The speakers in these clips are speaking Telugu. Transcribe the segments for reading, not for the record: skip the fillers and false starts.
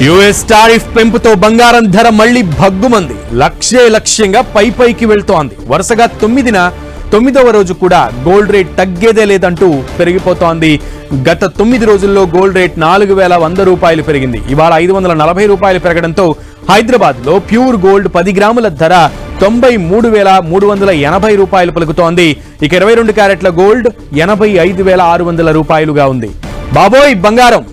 యుఎస్ టారిఫ్ పెంపుతో బంగారం ధర మళ్లీ భగ్గుమంది. లక్ష్యంగా పైకి వెళ్తోంది. వరుసగా 9వ రోజు కూడా గోల్డ్ రేట్ తగ్గేదే లేదంటూ పెరిగిపోతోంది. గత 9 రోజుల్లో గోల్డ్ రేట్ 4100 రూపాయలు పెరిగింది. ఇవాళ 540 రూపాయలు పెరగడంతో హైదరాబాద్ లో ప్యూర్ గోల్డ్ 10 గ్రాముల ధర 93,380 రూపాయలు పలుకుతోంది. ఇక 22 క్యారెట్ల గోల్డ్ 85,600 రూపాయలుగా ఉంది. బాబోయ్ బంగారం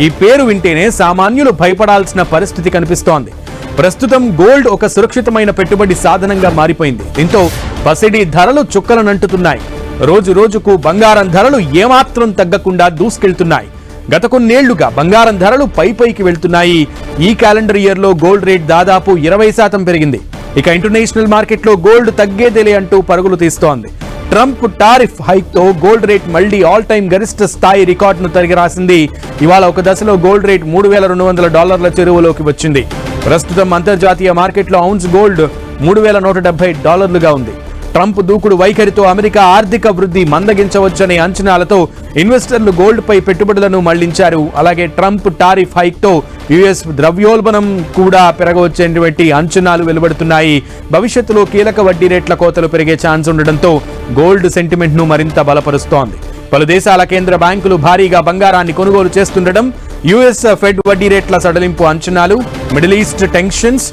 ఈ పేరు వింటేనే సామాన్యులు భయపడాల్సిన పరిస్థితి కనిపిస్తోంది. ప్రస్తుతం గోల్డ్ ఒక సురక్షితమైన పెట్టుబడి సాధనంగా మారిపోయింది. దీంతో పసిడి ధరలు చుక్కలనంటుతున్నాయి. రోజు రోజుకు బంగారం ధరలు ఏమాత్రం తగ్గకుండా దూసుకెళ్తున్నాయి. గత కొన్నేళ్లుగా బంగారం ధరలు పైకి వెళ్తున్నాయి. ఈ క్యాలెండర్ ఇయర్ లో గోల్డ్ రేట్ దాదాపు 20% పెరిగింది. ఇక ఇంటర్నేషనల్ మార్కెట్ లో గోల్డ్ తగ్గేదేలే అంటూ పరుగులు తీస్తోంది. ట్రంప్ టారిఫ్ హైక్ తో గోల్డ్ రేట్ మళ్లీ ఆల్ టైమ్ గరిష్ట స్థాయి రికార్డును తిరగరాసింది. ఇవాళ ఒక దశలో గోల్డ్ రేట్ $3,200 చెరువులోకి వచ్చింది. ప్రస్తుతం అంతర్జాతీయ మార్కెట్లో ఔన్స్ గోల్డ్ $3,170గా ఉంది. ట్రంప్ దూకుడు వైఖరితో అమెరికా ఆర్థిక వృద్ధి మందగించవచ్చనే అంచనాలతో ఇన్వెస్టర్లు గోల్డ్ పై పెట్టుబడులను మళ్లించారు. అలాగే ట్రంప్ టారిఫ్ హైక్ తో యుఎస్ ద్రవ్యోల్బణం కూడా పెరగవచ్చనేటువంటి అంచనాలు వెలువడుతున్నాయి. భవిష్యత్తులో కీలక వడ్డీ రేట్ల కోతలు పెరిగే ఛాన్స్ ఉండడంతో గోల్డ్ సెంటిమెంట్ ను మరింత బలపరుస్తోంది. పలు దేశాల కేంద్ర బ్యాంకులు భారీగా బంగారాన్ని కొనుగోలు చేస్తుండడం, యుఎస్ ఫెడ్ వడ్డీ రేట్ల సడలింపు అంచనాలు, మిడిల్ ఈస్ట్ టెన్షన్స్,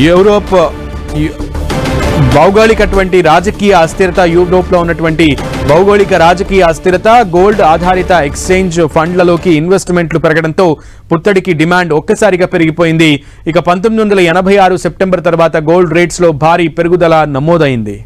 యూరోప్ భౌగోళికటువంటి రాజకీయ అస్థిరత, యూరోప్లో ఉన్నటువంటి భౌగోళిక రాజకీయ అస్థిరత, గోల్డ్ ఆధారిత ఎక్స్చేంజ్ ఫండ్లలోకి ఇన్వెస్ట్మెంట్లు పెరగడంతో పుత్తడికి డిమాండ్ ఒక్కసారిగా పెరిగిపోయింది. ఇక 1986 సెప్టెంబర్ తర్వాత గోల్డ్ రేట్స్ లో భారీ పెరుగుదల నమోదైంది.